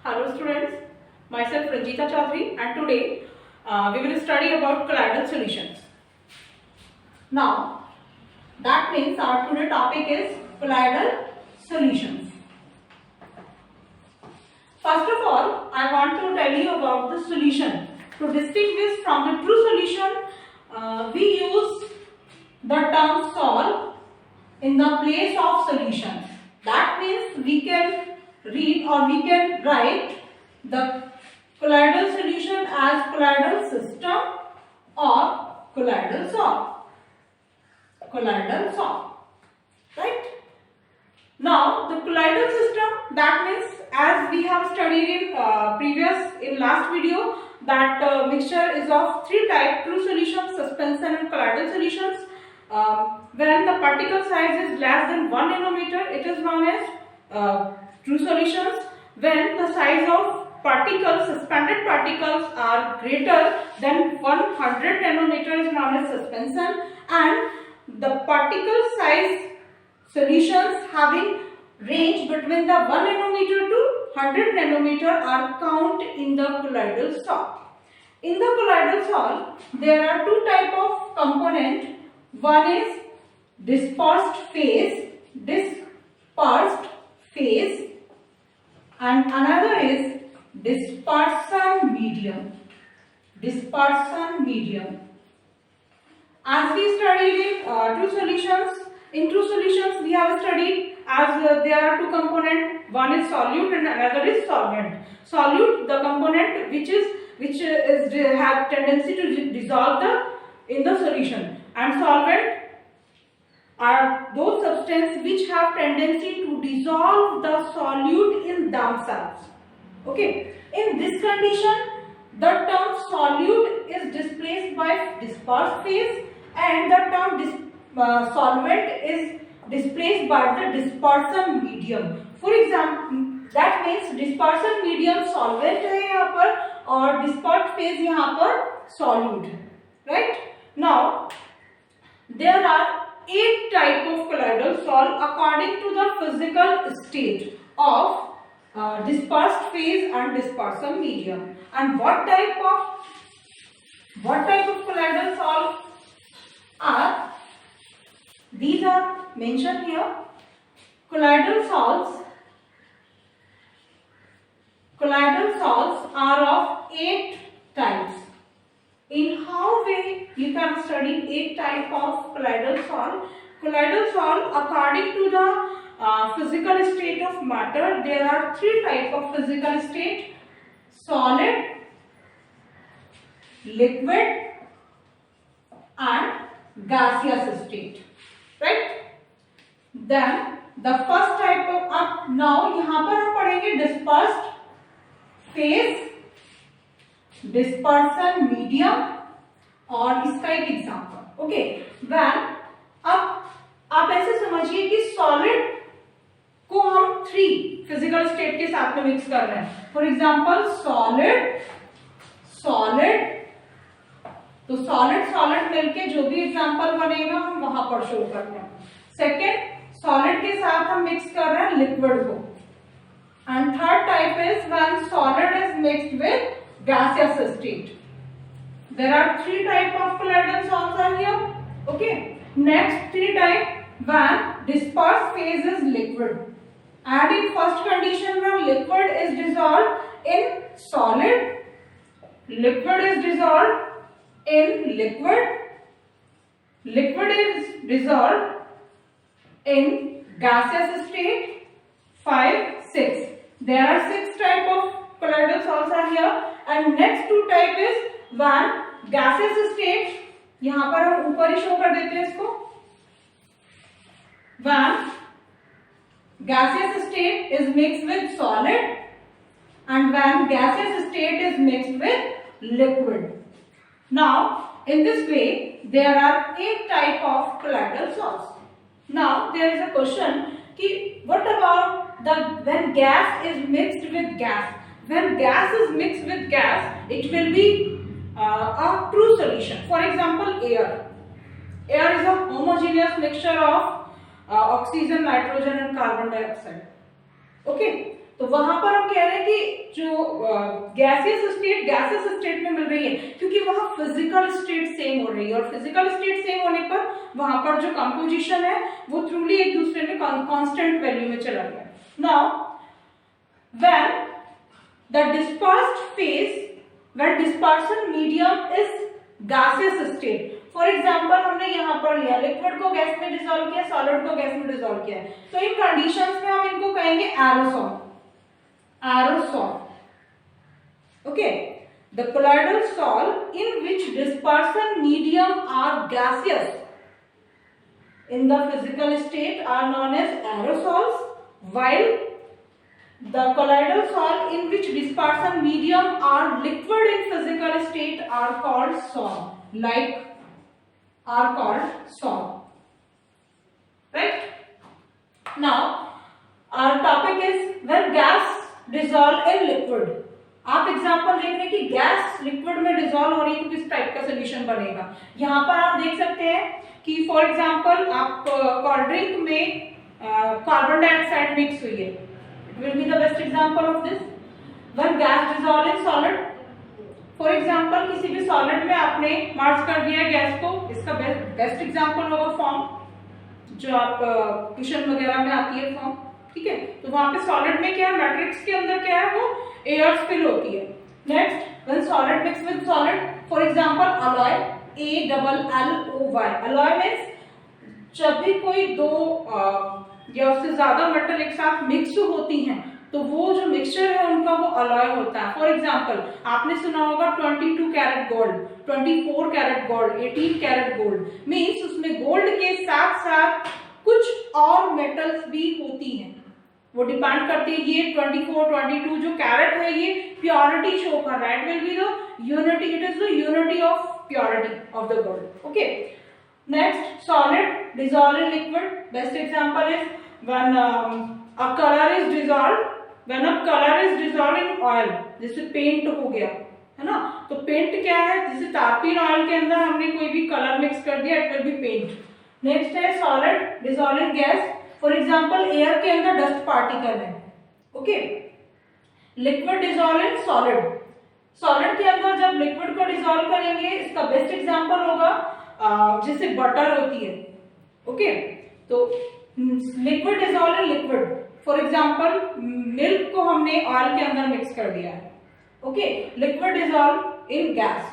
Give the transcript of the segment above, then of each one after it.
Hello students, myself Ranjita Chaudhary and today we will study about colloidal solutions. Now that means our today topic is colloidal solutions. First of all, I want to tell you about the solution. To distinguish from the true solution, we use the term solve in the place of solution. That means we can read or we can write the colloidal solution as colloidal system or colloidal solve. Colloidal solve. Right? Now the colloidal system, that means as we have studied in last video, that mixture is of three types: true solutions, suspension and colloidal solutions. When the particle size is less than 1 nanometer, it is known as true solutions. When the size of particles, suspended particles, are greater than 100 nanometer is known as suspension, and the particle size solutions having range between the 1 nanometer to 100 nanometer are counted in the colloidal solve. In the colloidal solve, there are two types of component. One is dispersed phase, and another is dispersion medium. As we studied in true solutions we have studied as there are two components. One is solute and another is solvent. Solute, the component which have tendency to dissolve in the solution, and solvent are those substances which have tendency to dissolve the solute in themselves. Okay. In this condition, the term solute is displaced by dispersed phase and the term solvent is displaced by the dispersion medium. For example, that means dispersion medium solvent है यहाँ पर और dispersed phase यहाँ पर solute है. Right? Now, there are 8 types of colloidal solve according to the physical state of dispersed phase and dispersion medium. And what type of colloidal solve are? These are mentioned here. Colloidal salts are of 8 types. In how way you can study 8 types of colloidal solve? Colloidal solve, according to the physical state of matter, there are 3 types of physical state: solid, liquid and gaseous state. Right? Then the first type of now यहाँ पर हम पढ़ेंगे dispersed phase, dispersion medium और इसका एक example. Okay. When अब आप ऐसे समझिए कि सॉलिड को हम 3 फिजिकल स्टेट के साथ में मिक्स कर रहे हैं. फॉर एग्जाम्पल सॉलिड, तो सॉलिड मिलके जो भी एग्जाम्पल बनेगा हम वहां पर शो कर रहे हैं. सेकेंड, सॉलिड के साथ हम मिक्स कर रहे हैं लिक्विड को. And third type is when solid is mixed with gaseous state. There are 3 types of colloidal salts are here. Okay. Next 3 types when dispersed phase is liquid. And in first condition when liquid is dissolved in solid, liquid is dissolved in liquid, liquid is dissolved in gaseous state. 5, 6. There are 6 types of colloidal salts are here. And next 2 type is when gaseous state, यहाँ पर हम ऊपर ही show कर देते हैं इसको. When gaseous state is mixed with solid and when gaseous state is mixed with liquid. Now, in this way, there are 8 type of colloidal salts. Now, there is a question कि what about when gas is mixed with gas? When gas is mixed with gas, it will be a true solution. For example, air. Air is a homogeneous mixture of oxygen, nitrogen and carbon dioxide. Okay. तो वहां पर हम कह रहे हैं कि जो gaseous state में मिल रही है, क्योंकि वहां फिजिकल स्टेट सेम हो रही है, और फिजिकल स्टेट सेम होने पर वहां पर जो कंपोजिशन है वो थ्रूली एक दूसरे में कांस्टेंट वैल्यू में चला गया। Now when the dispersed phase, when dispersion medium is gaseous state, for example हमने यहाँ पर लिया लिक्विड को गैस में डिसॉल्व किया, सॉलिड को गैस में डिसॉल्व किया, तो इन कंडीशंस में हम इनको कहेंगे aerosol, aerosol. Okay, the colloidal sol in which dispersion medium are gaseous in the physical state are known as aerosols, while the colloidal sol in which dispersion medium are liquid in physical state are called sol, are called sol. Right? Now our topic is when gas dissolve in liquid. आप example देख रहे हैं कि gas liquid में dissolve हो रही है तो किस टाइप का सोल्यूशन बनेगा। यहाँ पर आप देख सकते हैं कि फॉर एग्जांपल आप कोल्ड ड्रिंक में कार्बन डाइऑक्साइड मिक्स हुई है, it will be the best example of this. When gas dissolve in solid, for example किसी भी सॉलिड में आपने मर्ज कर दिया है गैस को, इसका बेस्ट एग्जांपल होगा फॉर्म जो आप ट्यूशन वगैरह में आती है फॉर्म, ठीक है। तो वहां पे सॉलिड में क्या है, मैट्रिक्स के अंदर क्या है, वो एयर फिल होती है। Next when solid mix with solid, for example alloy, ALLOY, alloy means जब भी कोई दो या उससे ज्यादा मेटल एक साथ मिक्स होती हैं तो वो जो मिक्सचर है उनका वो अलॉय होता है। फॉर एग्जांपल आपने सुना होगा 22 carat gold, 24 carat gold, 18 carat gold, means उसमें गोल्ड के साथ साथ कुछ और मेटल्स भी होती हैं, वो डिपेंड करती है। ये 24, 22 जो कैरेट है ये प्योरिटी शो कर रहा है, it will be the unity, it is the unity of purity of the gold. Okay, next solid dissolve in liquid, best example is when a colour is dissolve, when a colour is dissolve in oil, जैसे paint हो गया है ना, तो paint क्या है, जैसे तारपीन oil के अंदर हमने कोई भी कलर मिक्स कर दिया, it will be paint. Next है solid dissolve in gas, for example air के अंदर डस्ट पार्टिकल है। Okay, liquid dissolve in solid, solid के अंदर जब लिक्विड को डिसॉल्व करेंगे, इसका बेस्ट एग्जांपल होगा जैसे बटर होती है। ओके, तो liquid dissolve in liquid, for example milk को हमने ऑयल के अंदर मिक्स कर दिया है। Okay, liquid dissolve in gas,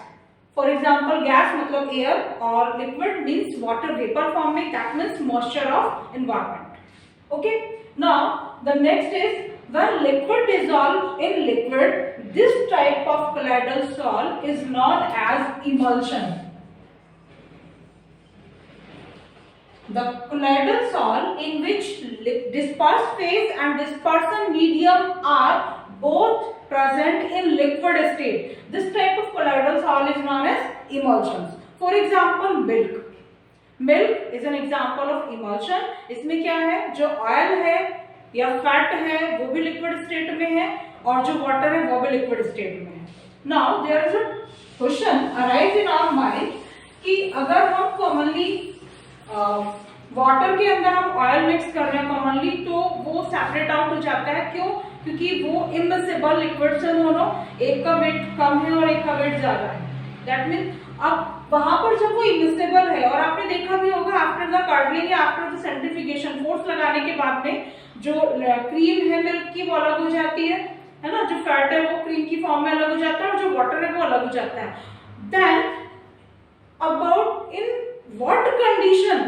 for example gas मतलब एयर और liquid means water vapour form में, that means moisture of environment. Okay, now the next is when liquid dissolve in liquid, this type of colloidal sol is known as emulsion. The colloidal sol in which dispersed phase and dispersion medium are both present in liquid state, this type of colloidal sol is known as emulsions. For example, milk, milk is an example of emulsion. इसमें क्या है, जो oil है या fat है वो भी liquid state में है और जो वाटर है वो भी लिक्विड स्टेट में है। Now there is a question arise in our mind कि अगर हम कॉमनली वाटर के अंदर हम ऑयल मिक्स कर रहे हैं कॉमनली, तो वो सेपरेट आउट हो जाता है। क्यों? क्योंकि वो इमिसिबल लिक्विड से दोनों, एक का वेट कम है और एक का वेट ज्यादा है। दैट मीन अब वहां पर जब वो इमिसिबल है, और आपने देखा भी होगा आफ्टर द कार्डलिंग या आफ्टर द सेंट्रीफ्यूगेशन, फोर्स लगाने के बाद में जो क्रीम है मिल्क की वो अलग हो जाती है ना, जो फैट है वो क्रीम की फॉर्म में अलग हो जाता है और जो वाटर है वो अलग हो जाता है। Then about in what condition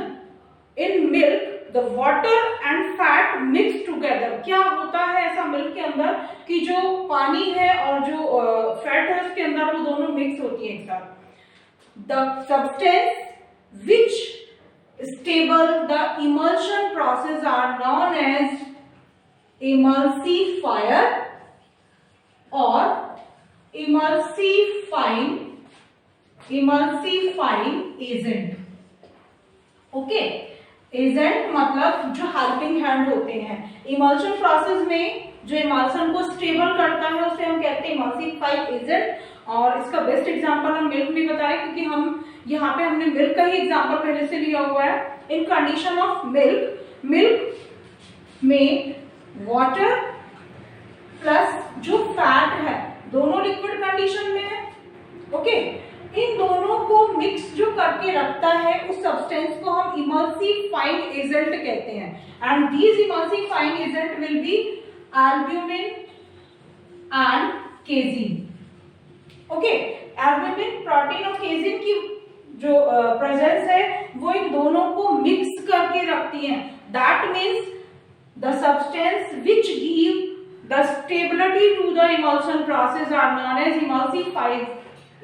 in milk the water and fat mix together, क्या होता है ऐसा मिल्क के अंदर कि जो पानी है और जो फैट है उसके अंदर वो दोनों मिक्स होती है एक साथ। The substance which stable the emulsion process are known as emulsifier or emulsifying agent. Okay, agent मतलब जो हेल्पिंग हैंड होते हैं। इमल्शन प्रोसेस में जो इमल्शन को स्टेबल करता है उसे हम कहते हैं इमल्सिफाइंग एजेंट, और इसका बेस्ट एग्जांपल हम मिल्क भी बताएं क्योंकि हम यहाँ पे हमने मिल्क का ही एग्जांपल पहले से लिया हुआ है। इन कंडीशन ऑफ मिल्क में वाटर प्लस जो फैट इमल्सिफाइंग एजेंट कहते हैं, and these emulsifying agent will be albumin and केजीन। Okay, albumin protein और केजीन की जो प्रेजेंस है वो इन दोनों को मिक्स करके रखती हैं। That means the substance which give the stability to the emulsion process are known as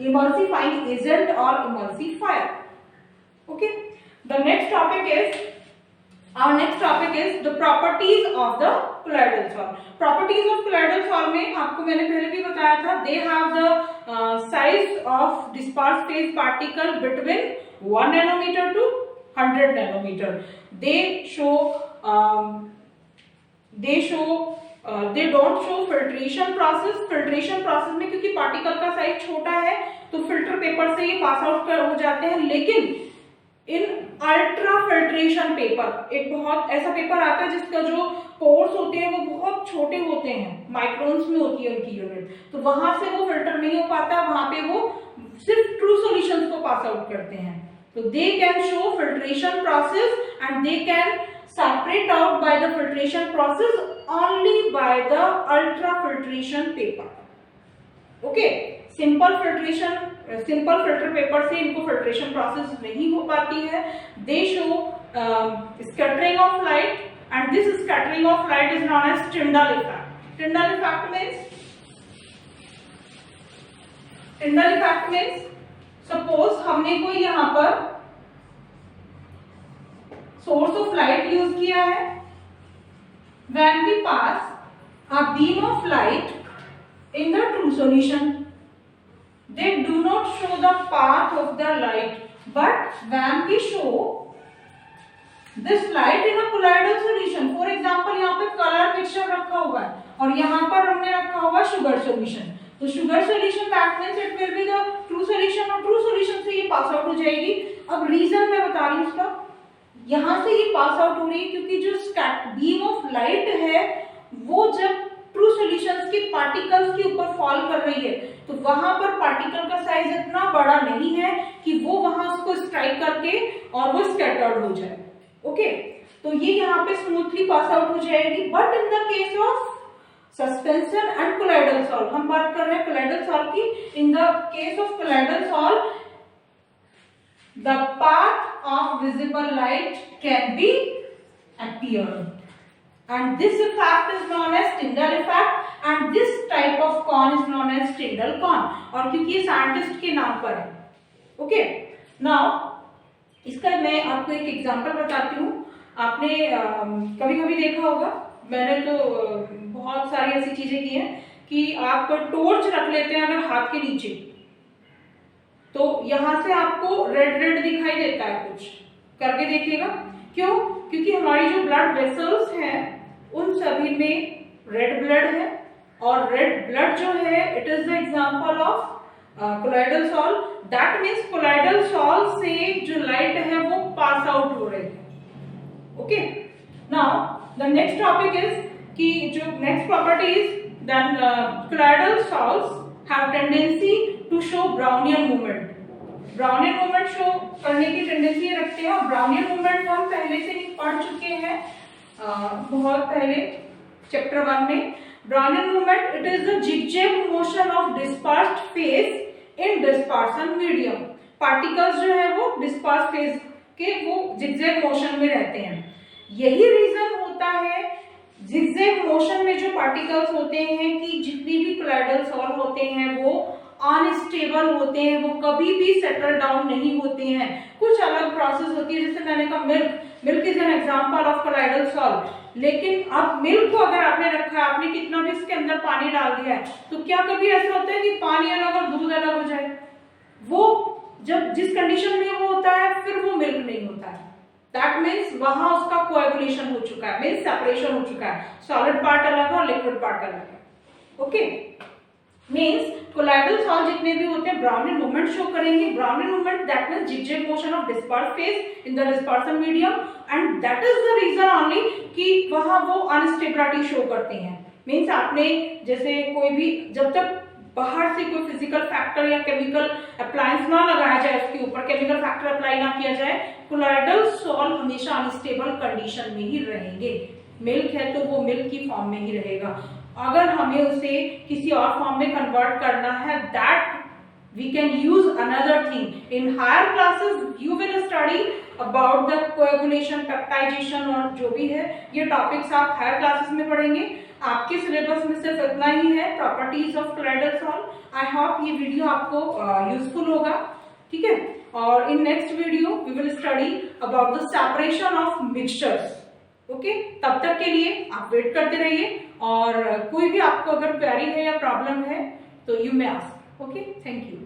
emulsifying agent or emulsifier. Okay, the next topic is the properties of the colloidal salt. Properties of colloidal salt में आपको मैंने पहले भी बताया था, they have the size of dispersed phase particle between 1 nanometer to 100 nanometer. They don't show filtration process में, क्योंकि particle का साइज छोटा है तो फिल्टर पेपर से ये पास आउट हो जाते हैं। लेकिन इन अल्ट्रा फिल्ट्रेशन पेपर, एक बहुत ऐसा पेपर आता है जिसका जो पोर्स होते हैं वो बहुत छोटे होते हैं, माइक्रोन्स में होती है उनकी यूनिट, तो वहां से वो फिल्टर नहीं हो पाता, वहां पे वो सिर्फ ट्रू सॉल्यूशंस को पास आउट करते हैं। तो they can show filtration process and they can separate out by the filtration process only by the ultra filtration paper. Okay, simple filter paper से इनको filtration process नहीं हो पाती है। They show scattering of light and this scattering of light is known as Tyndall effect. Tyndall effect means suppose हमने कोई यहाँ पर सोर्स ऑफ लाइट यूज किया है, when we pass a beam of light in the true solution, they do not show the path of the light, but when we show this light in a colloidal solution, for example यहाँ पे colour mixture रखा हुआ है और यहाँ पर हमने रखा हुआ शुगर सॉल्यूशन, तो sugar solution that means it will be the true solution और ट्रू सॉल्यूशन से ये पास आउट हो जाएगी। अब रीजन मैं बता रही हूँ उसका, यहां से ये पास आउट हो रही है क्योंकि जो बीम ऑफ लाइट है वो जब ट्रू सॉल्यूशंस के पार्टिकल्स के ऊपर फॉल कर रही है तो वहां पर पार्टिकल का साइज इतना बड़ा नहीं है कि वो वहां उसको स्ट्राइक करके और वो स्कैटर्ड हो जाए। ओके, तो ये यहाँ पे स्मूथली पास आउट हो जाएगी। But in the case of suspension and colloidal salt, हम बात कर रहे हैं कोलाइडल सॉल्ट की, in the case of colloidal salt the path of visible light can be appeared and this effect is known as Tyndall effect and this type of cone is known as Tyndall cone, और क्योंकि ये scientist के नाम पर है। Okay, now इसका मैं आपको एक एग्जांपल बताती हूँ। आपने कभी कभी देखा होगा, मैंने तो बहुत सारी ऐसी चीजें की हैं कि आप टॉर्च रख लेते हैं अगर हाथ के नीचे, तो यहां से आपको रेड रेड दिखाई देता है, कुछ करके देखिएगा। क्यों? क्योंकि हमारी जो ब्लड वेसल्स हैं उन सभी में रेड ब्लड है और रेड ब्लड जो है it is the example of colloidal salt. That means colloidal salt से जो लाइट है वो पास आउट हो रही है। Okay, now the next topic is कि जो next property is then colloidal salts have tendency to show Brownian movement. Brownian movement show करने की टेंडेंसी रखते हैं और Brownian movement हम पहले से ही पढ़ चुके हैं बहुत पहले चैप्टर 1 में। Brownian movement it is the zigzag motion of dispersed phase in dispersion medium. Particles जो है वो dispersed phase के वो zigzag motion में रहते हैं। यही रीजन होता है जिगजैग मोशन में जो पार्टिकल्स होते हैं कि जितनी भी कोलाइडल सॉल्ट होते हैं वो अनस्टेबल होते हैं, वो कभी भी सेटल डाउन नहीं होते हैं। कुछ अलग प्रोसेस होती है, जैसे मैंने कहा milk is an example of colloidal salt. लेकिन अब मिल्क को अगर आपने रखा है, आपने कितना भी इसके अंदर पानी डाल दिया है, तो क्या कभी ऐसा होता है कि पानी अलग और दूध अलग हो जाए? वो जब जिस कंडीशन में वो होता है फिर वो मिल्क नहीं होता है। दैट मीन्स वहां उसका कोएगुलेशन हो चुका है, मीन्स सेपरेशन हो चुका है, सॉलिड पार्ट अलग है और लिक्विड पार्ट अलग है। ओके, मीन्स कोलाइडल सॉल्ट जितने भी होते हैं ब्राउनियन मूवमेंट शो करेंगे। Brownian movement that means zigzag motion of dispersed phase in the dispersion medium and that is the reason only कि वहां वो अनस्टेबिलिटी शो करते हैं। मीन्स आपने जैसे कोई भी जब तक बाहर से कोई फिजिकल फैक्टर या केमिकल अप्लायंस ना लगाया जाए, उसके ऊपर केमिकल फैक्टर अप्लाई ना किया जाए। कोलॉइडल सॉल्व हमेशा अनस्टेबल कंडीशन में ही रहेंगे। मिल्क है तो वो मिल्क की फॉर्म में ही रहेगा। अगर हमें उसे किसी और फॉर्म में कन्वर्ट करना है, that we can use another thing. In higher classes you will study about the coagulation, peptidation और जो भी है, ये टॉपिक्स आप हायर क्लासेस में पढ़ेंगे। आपके सिलेबस में सिर्फ इतना ही है, properties of colloidal sol. I hope ये वीडियो आपको यूजफुल होगा, ठीक है। और in next video we will study about the separation of mixtures. Okay, तब तक के लिए आप वेट करते रहिए, और कोई भी आपको अगर क्वेरी है या प्रॉब्लम है तो you may ask. Okay, thank you.